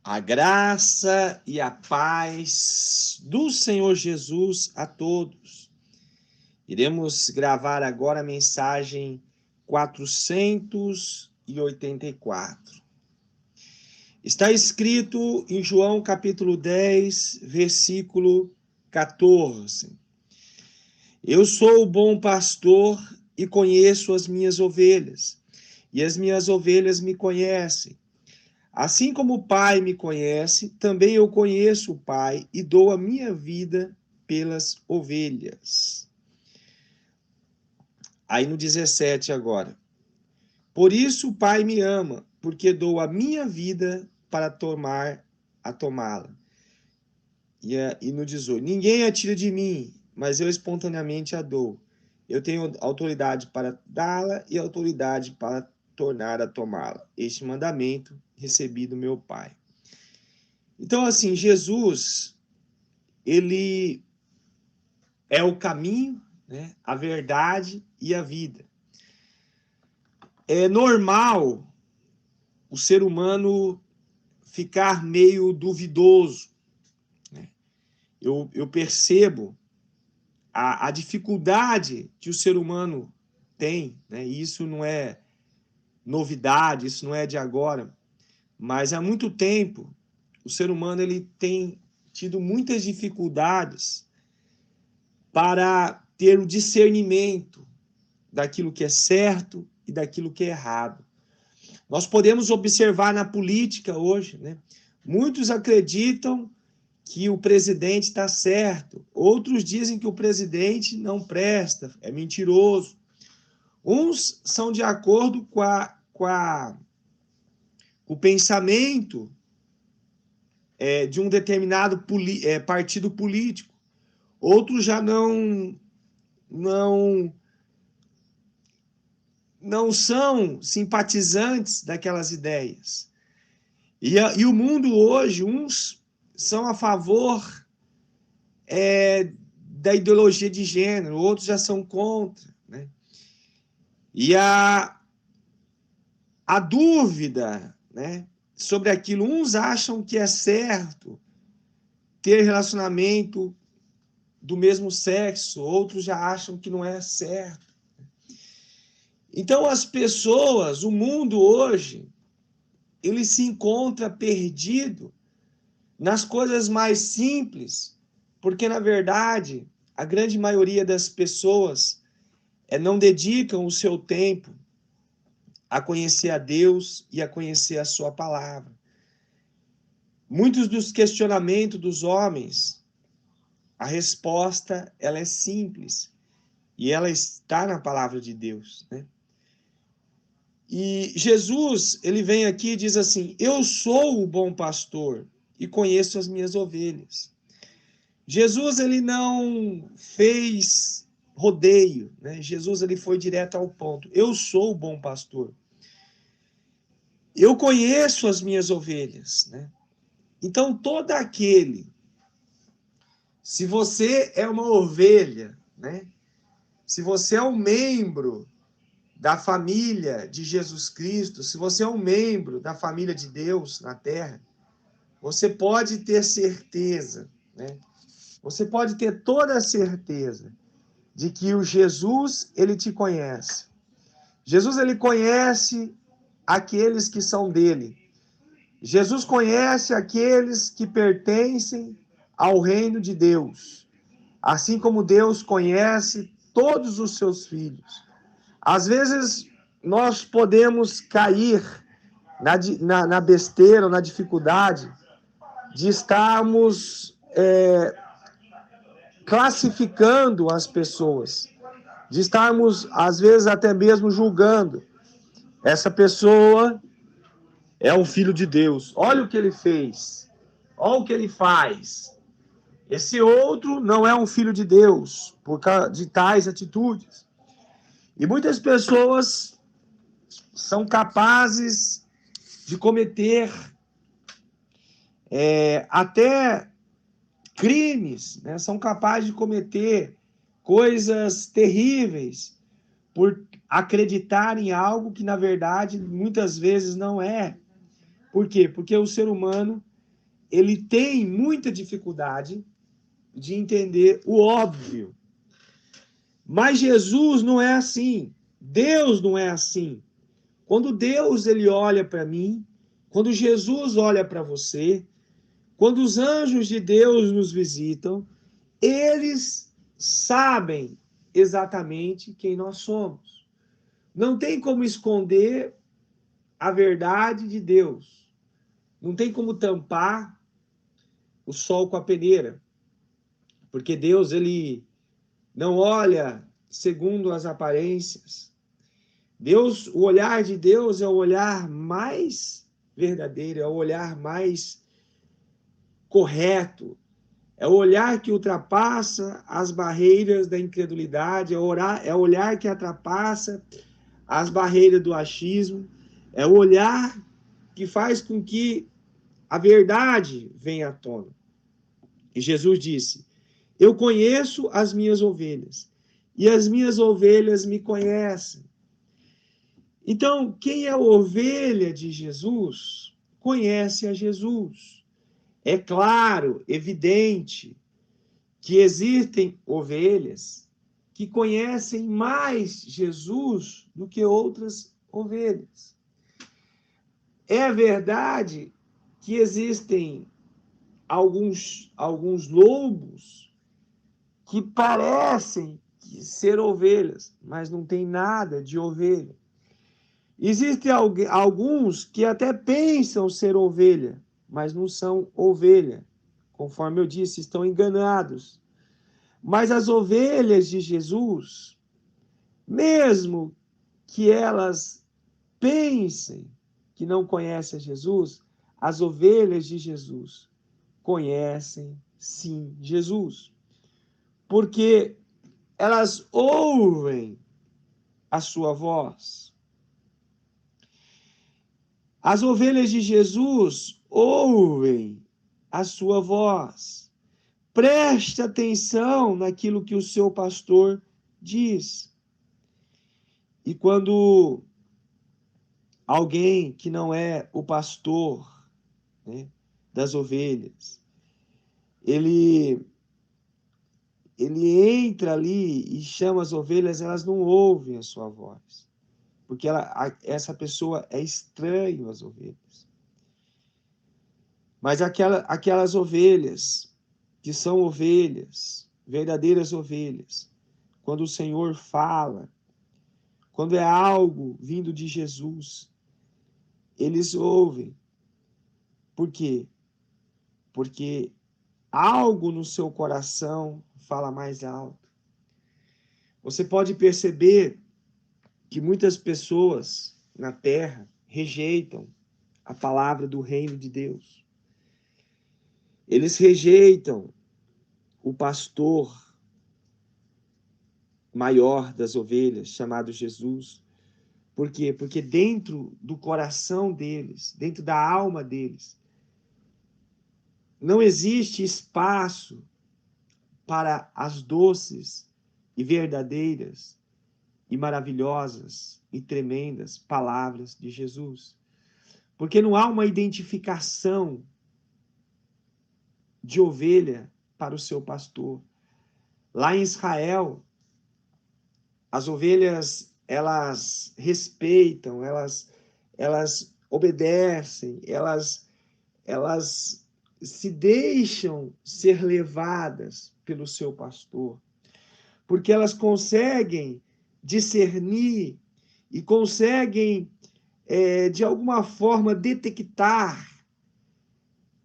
A graça e a paz do Senhor Jesus a todos. Iremos gravar agora a mensagem 484. Está escrito em João capítulo 10, versículo 14. Eu sou o bom pastor e conheço as minhas ovelhas, e as minhas ovelhas me conhecem. Assim como o Pai me conhece, também eu conheço o Pai e dou a minha vida pelas ovelhas. Aí no 17 agora. Por isso o Pai me ama, porque dou a minha vida para tomá-la. E no 18. Ninguém a tira de mim, mas eu espontaneamente a dou. Eu tenho autoridade para dá-la e autoridade para tornar a tomá-la. Este mandamento recebi do meu Pai. Então, assim, Jesus, ele é o caminho, né, a verdade e a vida. É normal o ser humano ficar meio duvidoso, né? Eu percebo a dificuldade que o ser humano tem, né? E isso não é novidade, isso não é de agora, mas há muito tempo o ser humano ele tem tido muitas dificuldades para ter o discernimento daquilo que é certo e daquilo que é errado. Nós podemos observar na política hoje, né? Muitos acreditam que o presidente está certo, outros dizem que o presidente não presta, é mentiroso. Uns são de acordo com o pensamento de um determinado partido político, outros já não são simpatizantes daquelas ideias. E o mundo hoje, uns são a favor da ideologia de gênero, outros já são contra, né? E a dúvida, né, sobre aquilo, uns acham que é certo ter relacionamento do mesmo sexo, outros já acham que não é certo. Então as pessoas, o mundo hoje, ele se encontra perdido nas coisas mais simples, porque na verdade a grande maioria das pessoas não dedicam o seu tempo a conhecer a Deus e a conhecer a sua palavra. Muitos dos questionamentos dos homens, a resposta ela é simples e ela está na palavra de Deus, né? E Jesus, ele vem aqui e diz assim: eu sou o bom pastor e conheço as minhas ovelhas. Jesus, ele não fez rodeio, né? Jesus, ele foi direto ao ponto. Eu sou o bom pastor. Eu conheço as minhas ovelhas, né? Então, todo aquele, se você é uma ovelha, né? Se você é um membro da família de Jesus Cristo, se você é um membro da família de Deus na terra, você pode ter certeza, né? Você pode ter toda a certeza de que o Jesus, ele te conhece. Jesus, ele conhece aqueles que são dele. Jesus conhece aqueles que pertencem ao reino de Deus, assim como Deus conhece todos os seus filhos. Às vezes, nós podemos cair na besteira, ou na dificuldade de estarmos classificando as pessoas, de estarmos, às vezes, até mesmo julgando. Essa pessoa é um filho de Deus. Olha o que ele fez. Olha o que ele faz. Esse outro não é um filho de Deus por causa de tais atitudes. E muitas pessoas são capazes de cometer até crimes, né? São capazes de cometer coisas terríveis por acreditar em algo que, na verdade, muitas vezes não é. Por quê? Porque o ser humano, ele tem muita dificuldade de entender o óbvio. Mas Jesus não é assim. Deus não é assim. Quando Deus ele olha para mim, quando Jesus olha para você, quando os anjos de Deus nos visitam, eles sabem exatamente quem nós somos. Não tem como esconder a verdade de Deus. Não tem como tampar o sol com a peneira. Porque Deus, ele não olha segundo as aparências. Deus, o olhar de Deus é o olhar mais verdadeiro, é o olhar mais correto, é o olhar que ultrapassa as barreiras da incredulidade, é o olhar que ultrapassa as barreiras do achismo, é o olhar que faz com que a verdade venha à tona. E Jesus disse: eu conheço as minhas ovelhas, e as minhas ovelhas me conhecem. Então, quem é a ovelha de Jesus, conhece a Jesus. É claro, evidente, que existem ovelhas que conhecem mais Jesus do que outras ovelhas. É verdade que existem alguns lobos que parecem ser ovelhas, mas não tem nada de ovelha. Existem alguns que até pensam ser ovelha, mas não são ovelha. Conforme eu disse, estão enganados. Mas as ovelhas de Jesus, mesmo que elas pensem que não conhecem a Jesus, as ovelhas de Jesus conhecem sim Jesus. Porque elas ouvem a sua voz. As ovelhas de Jesus ouvem a sua voz. Preste atenção naquilo que o seu pastor diz. E quando alguém que não é o pastor, né, das ovelhas, ele entra ali e chama as ovelhas, elas não ouvem a sua voz. Porque essa pessoa é estranho às ovelhas. Mas aquelas ovelhas que são ovelhas, verdadeiras ovelhas, quando o Senhor fala, quando é algo vindo de Jesus, eles ouvem. Por quê? Porque algo no seu coração fala mais alto. Você pode perceber que muitas pessoas na terra rejeitam a palavra do reino de Deus. Eles rejeitam o pastor maior das ovelhas, chamado Jesus. Por quê? Porque dentro do coração deles, dentro da alma deles, não existe espaço para as doces e verdadeiras e maravilhosas e tremendas palavras de Jesus. Porque não há uma identificação de ovelha para o seu pastor. Lá em Israel, as ovelhas, elas respeitam, elas obedecem, elas se deixam ser levadas pelo seu pastor, porque elas conseguem discernir e conseguem, de alguma forma, detectar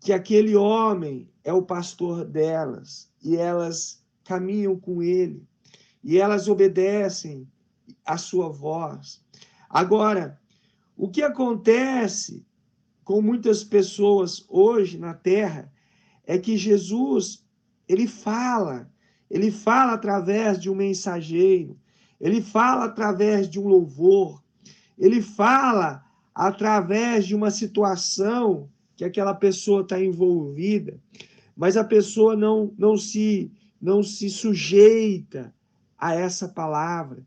que aquele homem é o pastor delas, e elas caminham com ele, e elas obedecem a sua voz. Agora, o que acontece com muitas pessoas hoje na terra é que Jesus, ele fala através de um mensageiro, ele fala através de um louvor, ele fala através de uma situação que aquela pessoa está envolvida, mas a pessoa não se sujeita a essa palavra.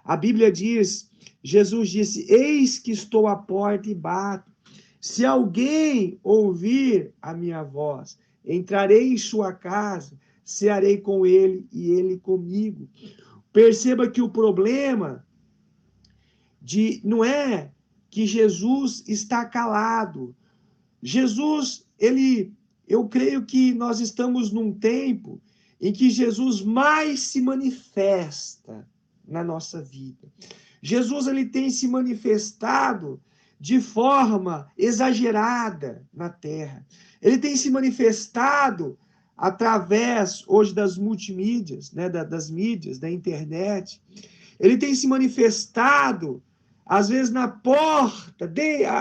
A Bíblia diz, Jesus disse: eis que estou à porta e bato. Se alguém ouvir a minha voz, entrarei em sua casa, cearei com ele e ele comigo. Perceba que o problema não é que Jesus está calado. Jesus, eu creio que nós estamos num tempo em que Jesus mais se manifesta na nossa vida. Jesus, ele tem se manifestado de forma exagerada na terra. Ele tem se manifestado através, hoje, das multimídias, né, das mídias, da internet. Ele tem se manifestado, às vezes, na porta,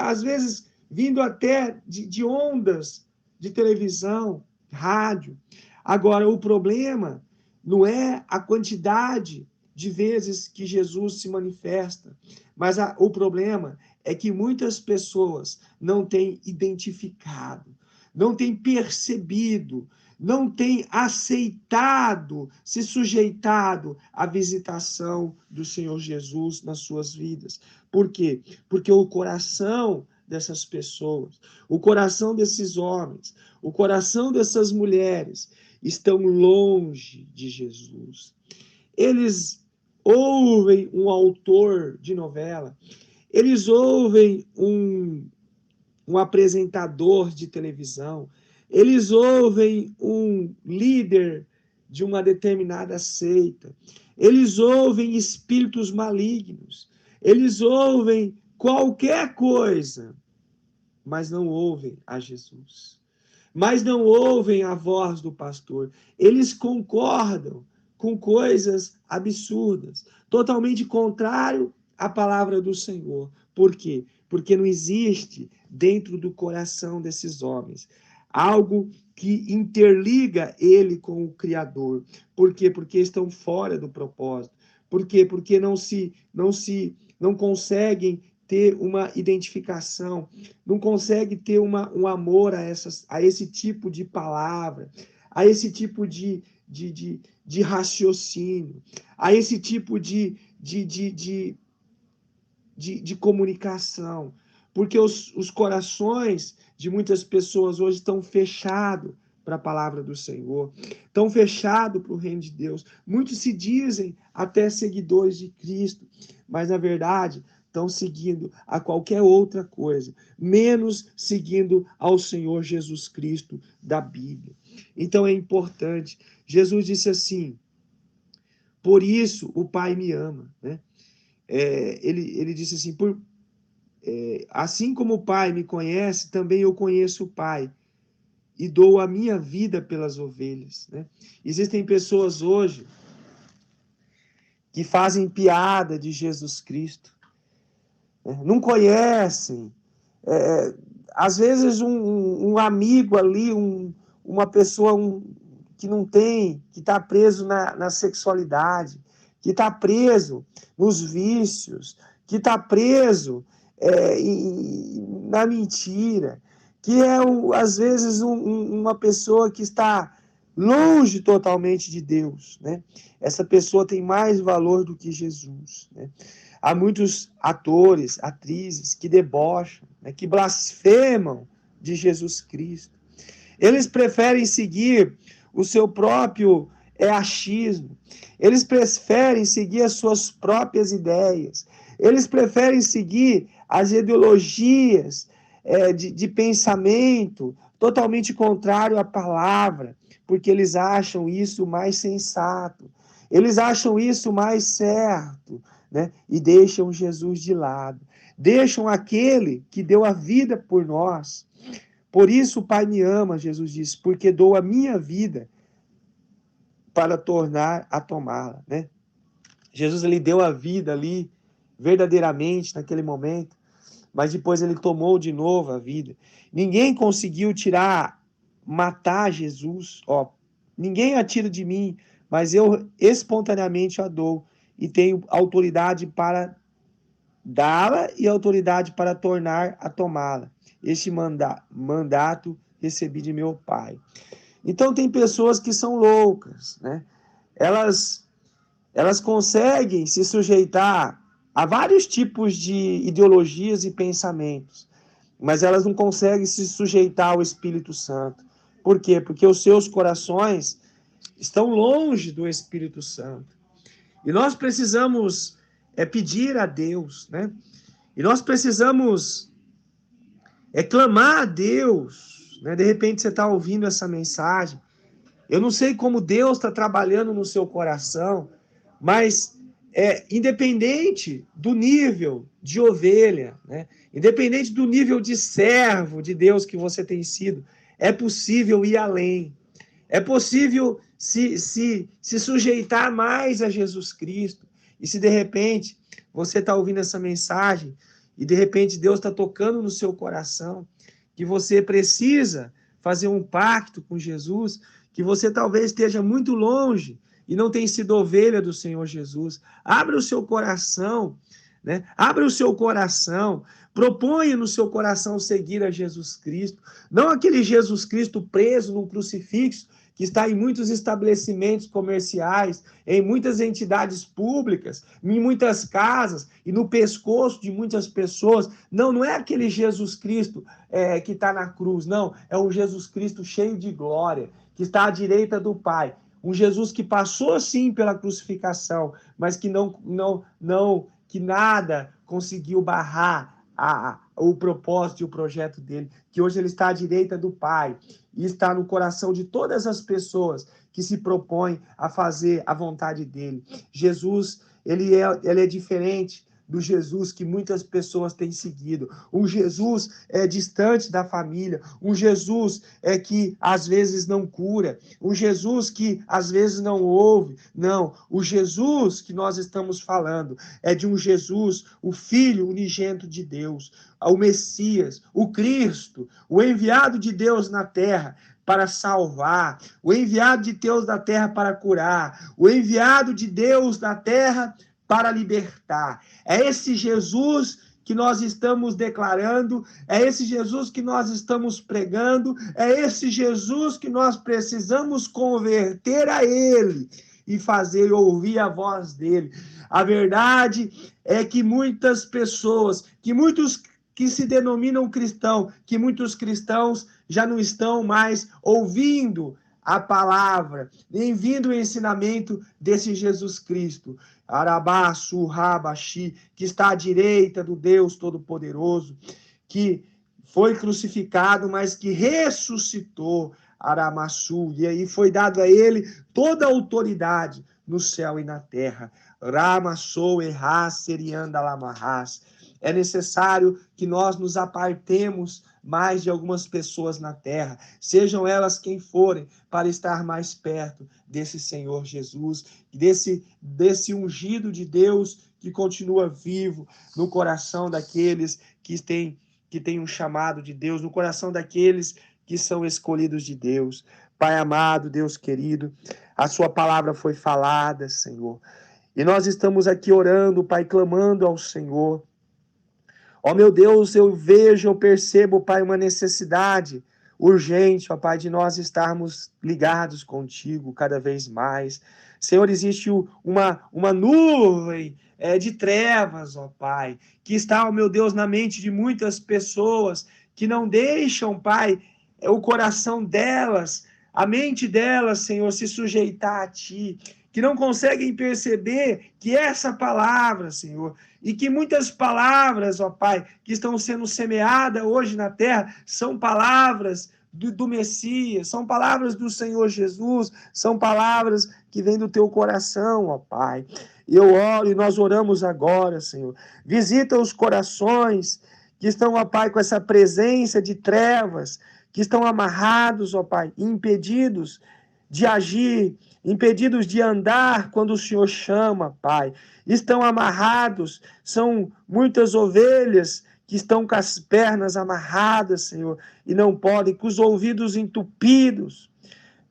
às vezes vindo até de ondas de televisão, rádio. Agora, o problema não é a quantidade de vezes que Jesus se manifesta, mas o problema é que muitas pessoas não têm identificado, não têm percebido, não têm aceitado, se sujeitado à visitação do Senhor Jesus nas suas vidas. Por quê? Porque o coração dessas pessoas, o coração desses homens, o coração dessas mulheres estão longe de Jesus. Eles ouvem um autor de novela, eles ouvem um apresentador de televisão, eles ouvem um líder de uma determinada seita, eles ouvem espíritos malignos, eles ouvem qualquer coisa, mas não ouvem a Jesus. Mas não ouvem a voz do pastor. Eles concordam com coisas absurdas, totalmente contrário à palavra do Senhor. Por quê? Porque não existe dentro do coração desses homens algo que interliga ele com o Criador. Por quê? Porque estão fora do propósito. Por quê? Porque não conseguem ter uma identificação, não consegue ter um amor a esse tipo de palavra, a esse tipo de raciocínio, a esse tipo de comunicação. Porque os corações de muitas pessoas hoje estão fechados para a palavra do Senhor, estão fechados para o reino de Deus. Muitos se dizem até seguidores de Cristo, mas na verdade estão seguindo a qualquer outra coisa, menos seguindo ao Senhor Jesus Cristo da Bíblia. Então é importante. Jesus disse assim: por isso o Pai me ama, né? Ele disse assim: assim como o Pai me conhece, também eu conheço o Pai e dou a minha vida pelas ovelhas, né? Existem pessoas hoje que fazem piada de Jesus Cristo, né? Não conhecem. Às vezes um amigo ali, uma pessoa que não tem, que está preso na sexualidade, que está preso nos vícios, que está preso na mentira, que é, às vezes, uma pessoa que está longe totalmente de Deus, né? Essa pessoa tem mais valor do que Jesus, né? Há muitos atores, atrizes que debocham, né, que blasfemam de Jesus Cristo. Eles preferem seguir o seu próprio achismo. Eles preferem seguir as suas próprias ideias. Eles preferem seguir as ideologias de pensamento totalmente contrário à palavra, porque eles acham isso mais sensato. Eles acham isso mais certo, né? E deixam Jesus de lado. Deixam aquele que deu a vida por nós. Por isso o Pai me ama, Jesus disse, porque dou a minha vida para tornar a tomá-la, né? Jesus, ele deu a vida ali, verdadeiramente, naquele momento, mas depois ele tomou de novo a vida. Ninguém conseguiu matar Jesus, ó. Ninguém a tira de mim, mas eu espontaneamente a dou e tenho autoridade para dá-la e autoridade para tornar a tomá-la. Este mandato recebi de meu Pai. Então tem pessoas que são loucas, né? Elas conseguem se sujeitar a vários tipos de ideologias e pensamentos, mas elas não conseguem se sujeitar ao Espírito Santo. Por quê? Porque os seus corações estão longe do Espírito Santo. E nós precisamos pedir a Deus, né? E nós precisamos clamar a Deus, né? De repente você está ouvindo essa mensagem. Eu não sei como Deus está trabalhando no seu coração, mas independente do nível de ovelha, né? Independente do nível de servo de Deus que você tem sido, é possível ir além. É possível se sujeitar mais a Jesus Cristo. E se de repente você está ouvindo essa mensagem e de repente Deus está tocando no seu coração, que você precisa fazer um pacto com Jesus, que você talvez esteja muito longe e não tem sido ovelha do Senhor Jesus. Abra o seu coração, né? Abra o seu coração, proponha no seu coração seguir a Jesus Cristo, não aquele Jesus Cristo preso num crucifixo, que está em muitos estabelecimentos comerciais, em muitas entidades públicas, em muitas casas e no pescoço de muitas pessoas. Não é aquele Jesus Cristo que está na cruz, não. É um Jesus Cristo cheio de glória, que está à direita do Pai. Um Jesus que passou sim pela crucificação, mas que que nada conseguiu barrar o propósito e o projeto dele, que hoje ele está à direita do Pai e está no coração de todas as pessoas que se propõem a fazer a vontade dele. Jesus, ele é diferente do Jesus que muitas pessoas têm seguido. Um Jesus distante da família, um Jesus que às vezes não cura, um Jesus que às vezes não ouve. Não, o Jesus que nós estamos falando é de um Jesus, o Filho unigênito de Deus, o Messias, o Cristo, o enviado de Deus na terra para salvar, o enviado de Deus na terra para curar, o enviado de Deus na terra para libertar. É esse Jesus que nós estamos declarando, é esse Jesus que nós estamos pregando, é esse Jesus que nós precisamos converter a ele e fazer ouvir a voz dele. A verdade é que muitas pessoas, que muitos que se denominam cristão, que muitos cristãos já não estão mais ouvindo a palavra, nem vindo o ensinamento desse Jesus Cristo, Arabaçu, Rabaxi, que está à direita do Deus Todo-Poderoso, que foi crucificado, mas que ressuscitou, Aramassu, e aí foi dado a ele toda a autoridade no céu e na terra. Ramassou, erras, serianda, lamarras. É necessário que nós nos apartemos mais de algumas pessoas na terra, sejam elas quem forem, para estar mais perto desse Senhor Jesus, desse ungido de Deus que continua vivo no coração daqueles que têm um chamado de Deus, no coração daqueles que são escolhidos de Deus. Pai amado, Deus querido, a sua palavra foi falada, Senhor, e nós estamos aqui orando, Pai, clamando ao Senhor. Ó meu Deus, eu vejo, eu percebo, Pai, uma necessidade urgente, ó Pai, de nós estarmos ligados contigo cada vez mais. Senhor, existe uma nuvem de trevas, ó Pai, que está, ó meu Deus, na mente de muitas pessoas que não deixam, Pai, o coração delas, a mente delas, Senhor, se sujeitar a Ti, que não conseguem perceber que essa palavra, Senhor, e que muitas palavras, ó Pai, que estão sendo semeadas hoje na terra, são palavras do Messias, são palavras do Senhor Jesus, são palavras que vêm do teu coração, ó Pai. E eu oro, e nós oramos agora, Senhor. Visita os corações que estão, ó Pai, com essa presença de trevas, que estão amarrados, ó Pai, impedidos de agir, impedidos de andar quando o Senhor chama, Pai. Estão amarrados, são muitas ovelhas que estão com as pernas amarradas, Senhor, e não podem, com os ouvidos entupidos,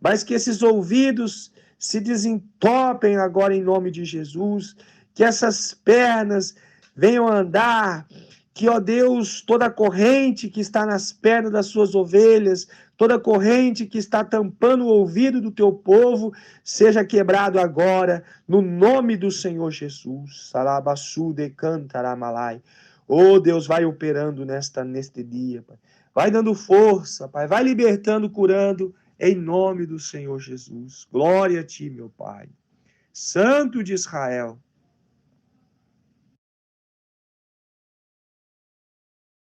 mas que esses ouvidos se desentopem agora em nome de Jesus, que essas pernas venham andar, que, ó Deus, toda corrente que está nas pernas das suas ovelhas, toda corrente que está tampando o ouvido do teu povo, seja quebrado agora, no nome do Senhor Jesus. Salabassu de cantaramalai. Oh, Deus, vai operando neste dia, Pai. Vai dando força, Pai. Vai libertando, curando, em nome do Senhor Jesus. Glória a Ti, meu Pai. Santo de Israel.